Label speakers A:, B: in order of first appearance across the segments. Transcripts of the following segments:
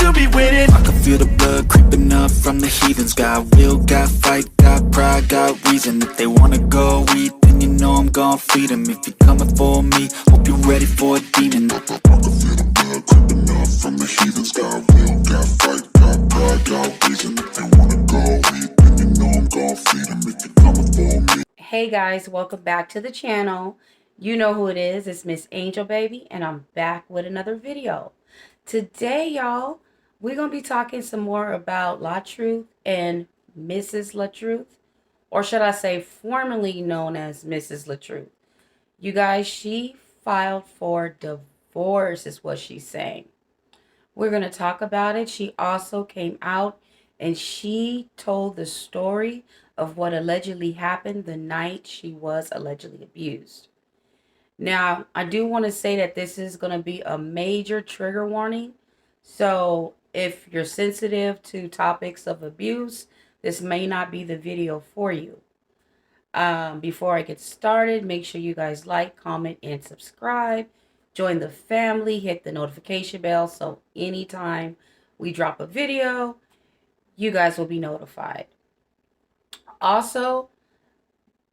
A: to be winning. I can feel the blood creeping up from the heathens. Got will, got fight, got pride, got reason. If they wanna go eat, then you know I'm gon' feed them. If you're coming for me, hope you're ready for a demon. I can feel the blood creeping up from the heathens. Got will, got fight, got pride, got reason. If they wanna go eat, then you know I'm gon' feed them. If you're coming for me.
B: Hey guys, welcome back to the channel. You know who it is. It's Miss Angel Baby, and I'm back with another video. Today, y'all, we're going to be talking some more about LaTruth and Mrs. LaTruth, or should I say formerly known as Mrs. LaTruth. You guys, she filed for divorce is what she's saying. We're going to talk about it. She also came out and she told the story of what allegedly happened the night she was allegedly abused. Now, I do want to say that this is going to be a major trigger warning. So if you're sensitive to topics of abuse, this may not be the video for you. Before I get started, make sure you guys like, comment, and subscribe. Join the family, hit the notification bell so anytime we drop a video, you guys will be notified. Also,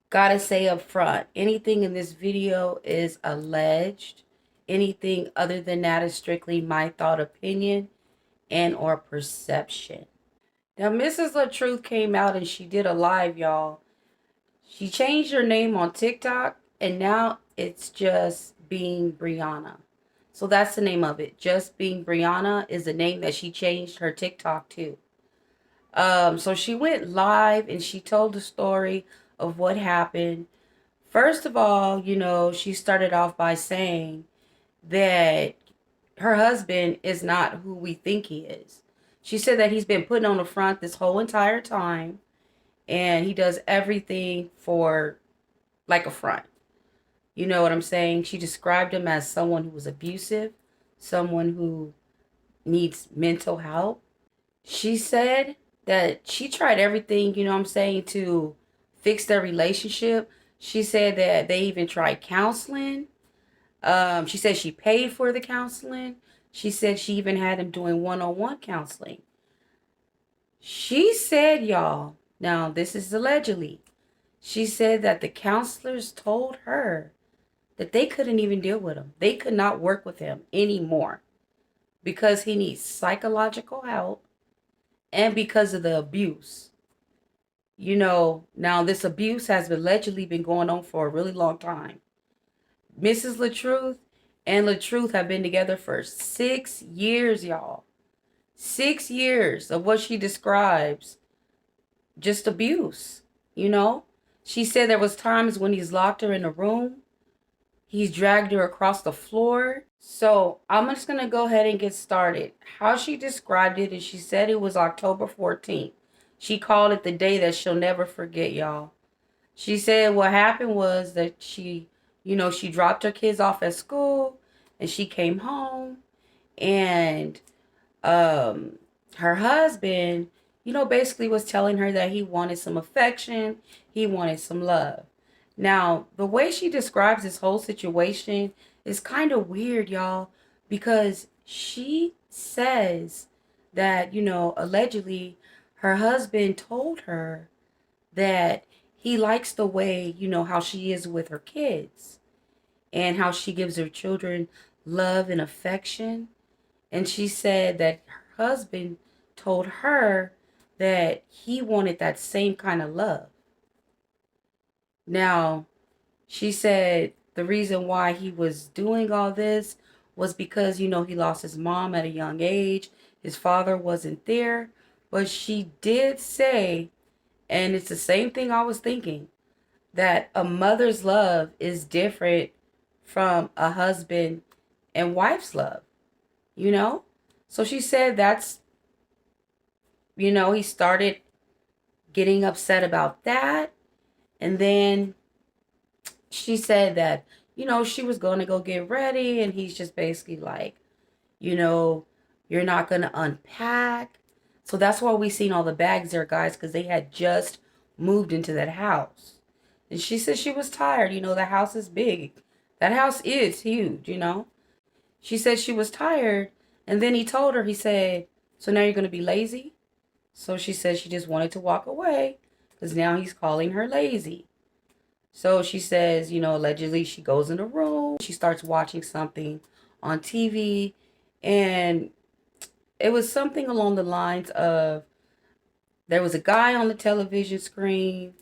B: gotta say up front, anything in this video is alleged. Anything other than that is strictly my thought, opinion, and or perception. Now, Mrs. LaTruth came out and she did a live, y'all. She changed her name on TikTok, and now it's Just Being Brianna. So that's the name of it. Just Being Brianna is the name that she changed her TikTok to. So she went live and she told the story of what happened. First of all, you know, she started off by saying that her husband is not who we think he is. She said that he's been putting on the front this whole entire time, and he does everything for like a front. You know what I'm saying? She described him as someone who was abusive, someone who needs mental help. She said that she tried everything, you know what I'm saying, to fix their relationship. She said that they even tried counseling. She said she paid for the counseling. She said she even had him doing one-on-one counseling. She said, y'all, now this is allegedly, she said that the counselors told her that they couldn't even deal with him. They could not work with him anymore because he needs psychological help and because of the abuse. You know, now this abuse has allegedly been going on for a really long time. Mrs. LaTruth and LaTruth have been together for 6 years, y'all. 6 years of what she describes just abuse, you know? She said there was times when he's locked her in a room. He's dragged her across the floor. So I'm just going to go ahead and get started. How she described it is she said it was October 14th. She called it the day that she'll never forget, y'all. She said what happened was that she dropped her kids off at school and she came home, and her husband, basically was telling her that he wanted some affection, he wanted some love. Now, the way she describes this whole situation is kind of weird, y'all, because she says that, allegedly her husband told her that he likes the way, how she is with her kids and how she gives her children love and affection. And she said that her husband told her that he wanted that same kind of love. Now, she said the reason why he was doing all this was because, he lost his mom at a young age. His father wasn't there. But she did say, and it's the same thing I was thinking, that a mother's love is different from a husband and wife's love, So she said that's, he started getting upset about that. And then she said that, she was going to go get ready. And he's just basically like, you're not going to unpack. So that's why we seen all the bags there, guys, because they had just moved into that house. And she said she was tired. The house is big. That house is huge, She said she was tired. And then he told her, he said, So now you're going to be lazy? So she said she just wanted to walk away because now he's calling her lazy. So she says, allegedly she goes in the room. She starts watching something on TV. And it was something along the lines of there was a guy on the television screen.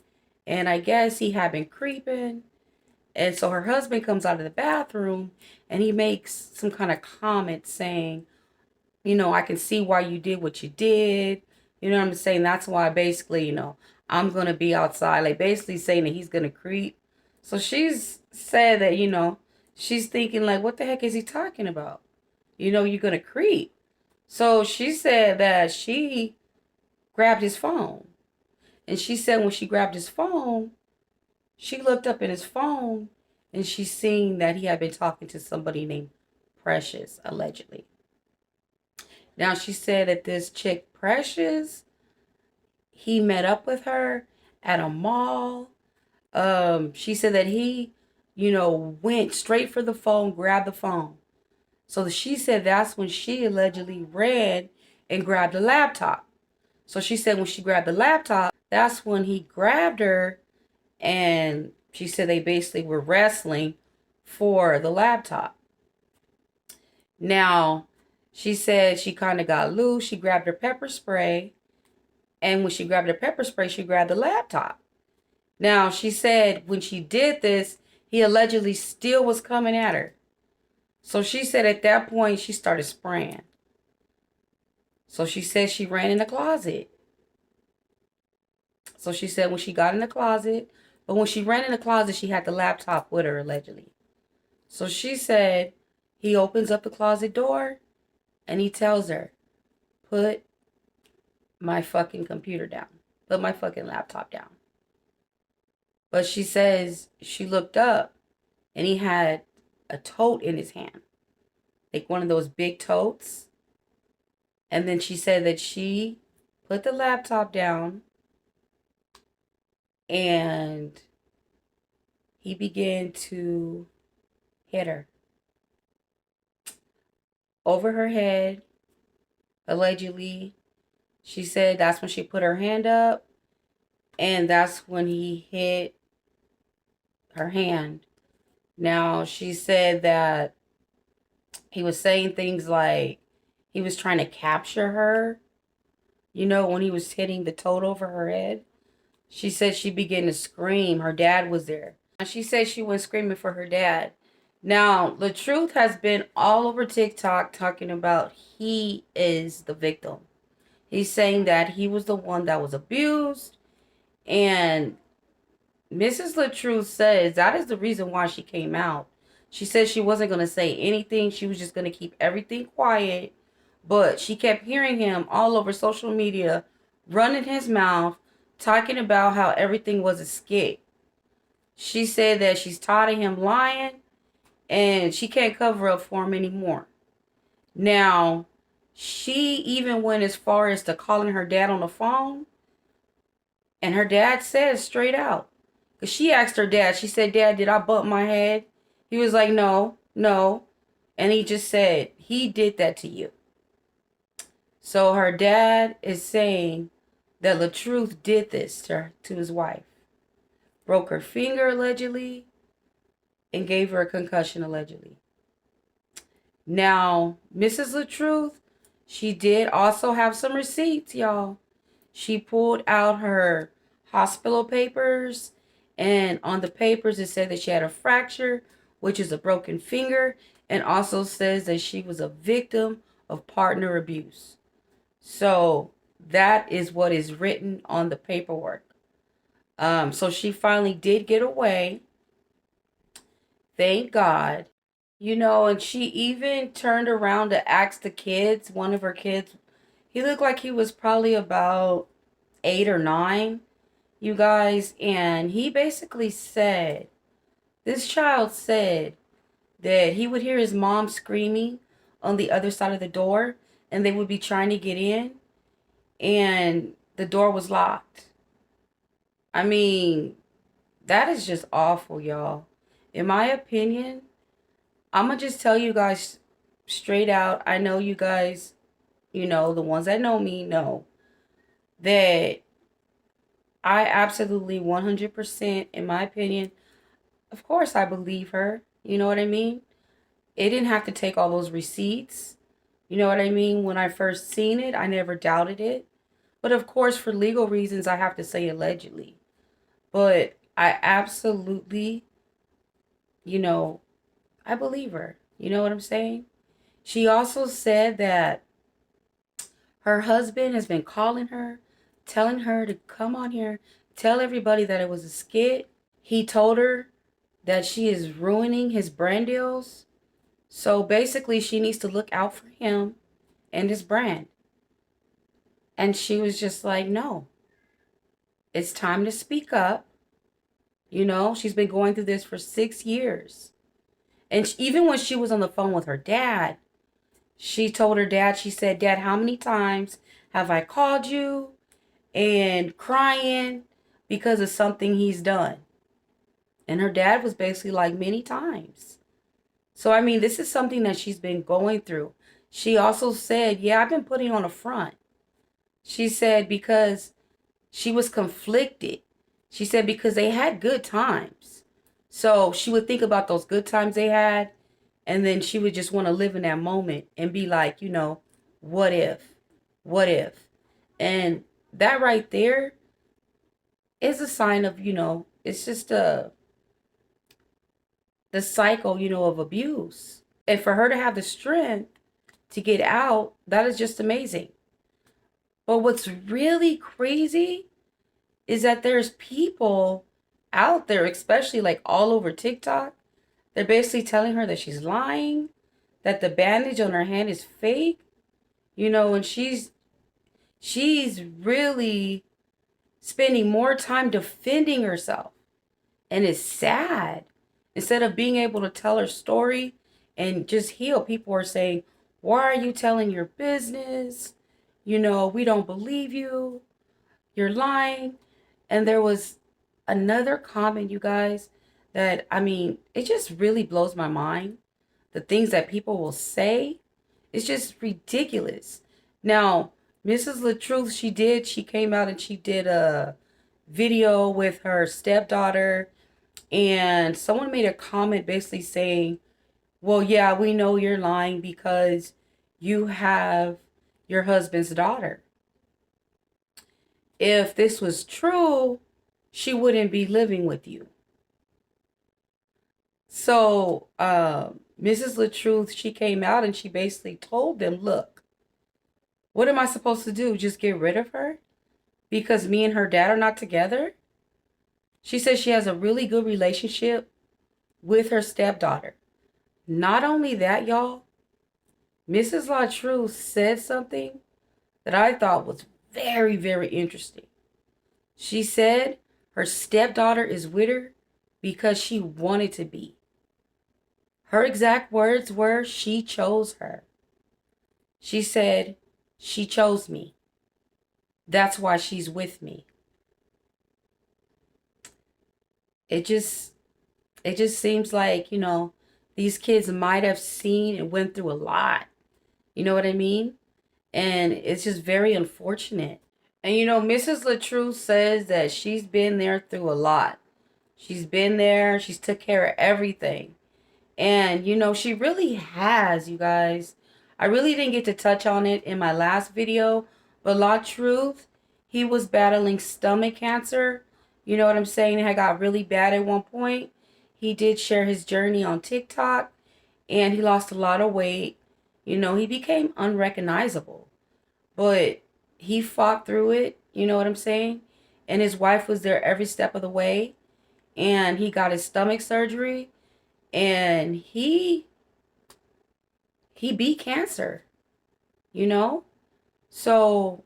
B: And I guess he had been creeping. And so her husband comes out of the bathroom and he makes some kind of comment saying, I can see why you did what you did. You know what I'm saying? That's why basically, I'm going to be outside. Like basically saying that he's going to creep. So she's said that, she's thinking like, what the heck is he talking about? You're going to creep. So she said that she grabbed his phone. And she said when she grabbed his phone, she looked up in his phone and she seen that he had been talking to somebody named Precious, allegedly. Now, she said that this chick, Precious, he met up with her at a mall. She said that he, went straight for the phone, grabbed the phone. So she said that's when she allegedly ran and grabbed the laptop. So she said when she grabbed the laptop, that's when he grabbed her, and she said they basically were wrestling for the laptop. Now, she said she kind of got loose. She grabbed her pepper spray. And when she grabbed her pepper spray, she grabbed the laptop. Now, she said when she did this, he allegedly still was coming at her. So she said at that point, she started spraying. So she said she ran in the closet. So she said when she got in the closet, but when she ran in the closet, she had the laptop with her, allegedly. So she said he opens up the closet door and he tells her, put my fucking computer down. Put my fucking laptop down. But she says she looked up and he had a tote in his hand. Like one of those big totes. And then she said that she put the laptop down and he began to hit her over her head, allegedly. She said that's when she put her hand up and that's when he hit her hand. Now, she said that he was saying things like he was trying to capture her, when he was hitting the toad over her head. She said she began to scream. Her dad was there. She said she went screaming for her dad. Now, LaTruth has been all over TikTok talking about he is the victim. He's saying that he was the one that was abused. And Mrs. LaTruth says that is the reason why she came out. She said she wasn't going to say anything. She was just going to keep everything quiet. But she kept hearing him all over social media, running his mouth, talking about how everything was a skit. She said that she's tired of him lying and she can't cover up for him anymore. Now, she even went as far as to calling her dad on the phone. And her dad said straight out. Because she asked her dad, she said, Dad, did I bump my head? He was like, no, no. And he just said, he did that to you. So her dad is saying that LaTruth did this to his wife. Broke her finger, allegedly, and gave her a concussion, allegedly. Now, Mrs. LaTruth, she did also have some receipts, y'all. She pulled out her hospital papers, and on the papers it said that she had a fracture, which is a broken finger, and also says that she was a victim of partner abuse. So that is what is written on the paperwork. So she finally did get away. Thank God. And she even turned around to ask the kids, one of her kids, he looked like he was probably about 8 or 9, you guys. And he basically said, this child said that he would hear his mom screaming on the other side of the door and they would be trying to get in and the door was locked. I mean, that is just awful, y'all. In my opinion, I'm going to just tell you guys straight out. I know you guys you know, the ones that know me know that I absolutely 100%, in my opinion, of course, I believe her. You know what I mean? It didn't have to take all those receipts. You know what I mean? When I first seen it, I never doubted it. But of course, for legal reasons, I have to say allegedly. But I absolutely, you know, I believe her. You know what I'm saying? She also said that her husband has been calling her, telling her to come on here, tell everybody that it was a skit. He told her that she is ruining his brand deals. So basically, she needs to look out for him and his brand. And she was just like, no, it's time to speak up. You know, she's been going through this for 6 years. And even when she was on the phone with her dad, she told her dad, she said, Dad, how many times have I called you and crying because of something he's done? And her dad was basically like, many times. So, I mean, this is something that she's been going through. She also said, yeah, I've been putting on a front. She said because she was conflicted. She said because they had good times. So she would think about those good times they had, and then she would just want to live in that moment and be like, you know, what if? What if? And that right there is a sign of, you know, it's just the cycle, you know, of abuse. And for her to have the strength to get out, that is just amazing. But what's really crazy is that there's people out there, especially like all over TikTok, they're basically telling her that she's lying, that the bandage on her hand is fake, you know, and she's really spending more time defending herself. And it's sad. Instead of being able to tell her story and just heal, people are saying, why are you telling your business? You know, we don't believe you. You're lying. And there was another comment, you guys, that, I mean, it just really blows my mind. The things that people will say, it's just ridiculous. Now, Mrs. LaTruth, she came out and she did a video with her stepdaughter, and someone made a comment basically saying, well, yeah, we know you're lying because you have your husband's daughter. If this was true, she wouldn't be living with you. So, Mrs. LaTruth, she came out and she basically told them, look, what am I supposed to do? Just get rid of her? Because me and her dad are not together? She says she has a really good relationship with her stepdaughter. Not only that, y'all, Mrs. LaTruth said something that I thought was very, very interesting. She said her stepdaughter is with her because she wanted to be. Her exact words were, she chose her. She said, she chose me. That's why she's with me. It just seems like, you know, these kids might have seen and went through a lot. You know what I mean? And it's just very unfortunate. And you know, Mrs. LaTruth says that she's been there through a lot. She's been there, she's took care of everything. And you know, she really has, you guys. I really didn't get to touch on it in my last video, but LaTruth, he was battling stomach cancer. You know what I'm saying? It had got really bad at one point. He did share his journey on TikTok, and he lost a lot of weight. You know, he became unrecognizable. But he fought through it, you know what I'm saying? And his wife was there every step of the way. And he got his stomach surgery, and he beat cancer, you know? So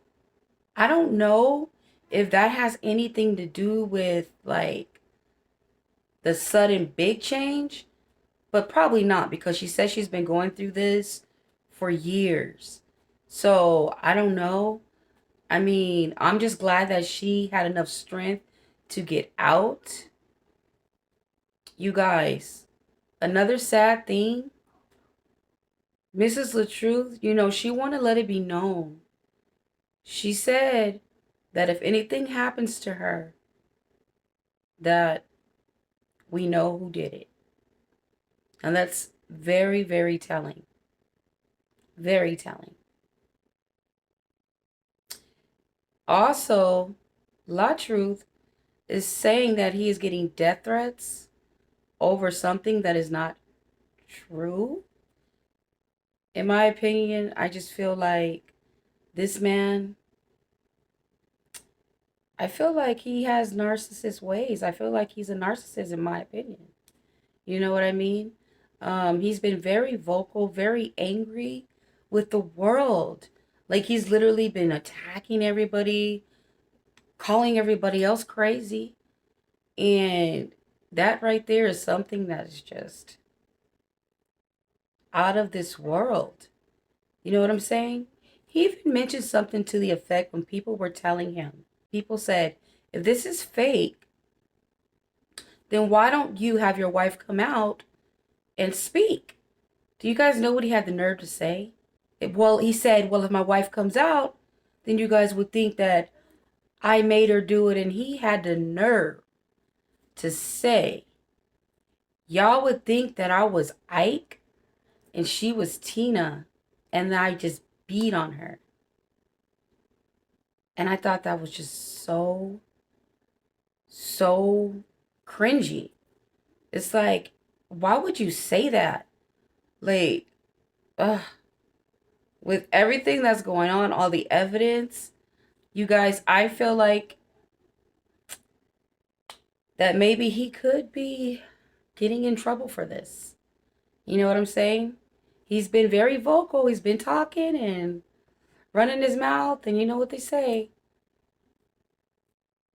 B: I don't know if that has anything to do with like the sudden big change, but probably not, because she says she's been going through this for years. So I don't know. I mean, I'm just glad that she had enough strength to get out. You guys, another sad thing, Mrs. LaTruth, she want to let it be known. She said that if anything happens to her, that we know who did it. And that's very, very telling. Very telling. Also, LaTruth is saying that he is getting death threats over something that is not true. In my opinion, I just feel like this man, I feel like he has narcissist ways. I feel like he's a narcissist, in my opinion. You know what I mean? He's been very vocal, very angry with the world. Like he's literally been attacking everybody, calling everybody else crazy. And that right there is something that is just out of this world. You know what I'm saying? He even mentioned something to the effect when people were telling him. People said, if this is fake, then why don't you have your wife come out and speak? Do you guys know what he had the nerve to say? Well, he said, well, if my wife comes out, then you guys would think that I made her do it. And he had the nerve to say, y'all would think that I was Ike and she was Tina and I just beat on her. And I thought that was just so cringy. It's like, why would you say that? Like, with everything that's going on, all the evidence, you guys, I feel like that maybe he could be getting in trouble for this. You know what I'm saying? He's been very vocal. He's been talking and running his mouth, and you know what they say.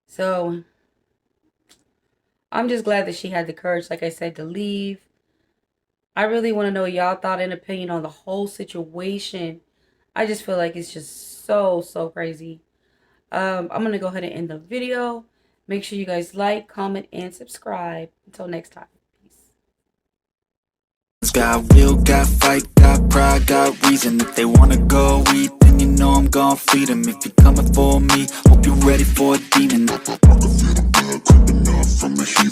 B: So I'm just glad that she had the courage, like I said, to leave. I really want to know y'all thought and opinion on the whole situation. I just feel like it's just so crazy. I'm going to go ahead and end the video. Make sure you guys like, comment, and subscribe. Until next time. Peace.
A: Got will, got fight, got pride, got reason. If they wanna go eat, then you know I'm gon' feed them. If you're coming for me, hope you're ready for a demon. I can feel the blood creeping up from the heat.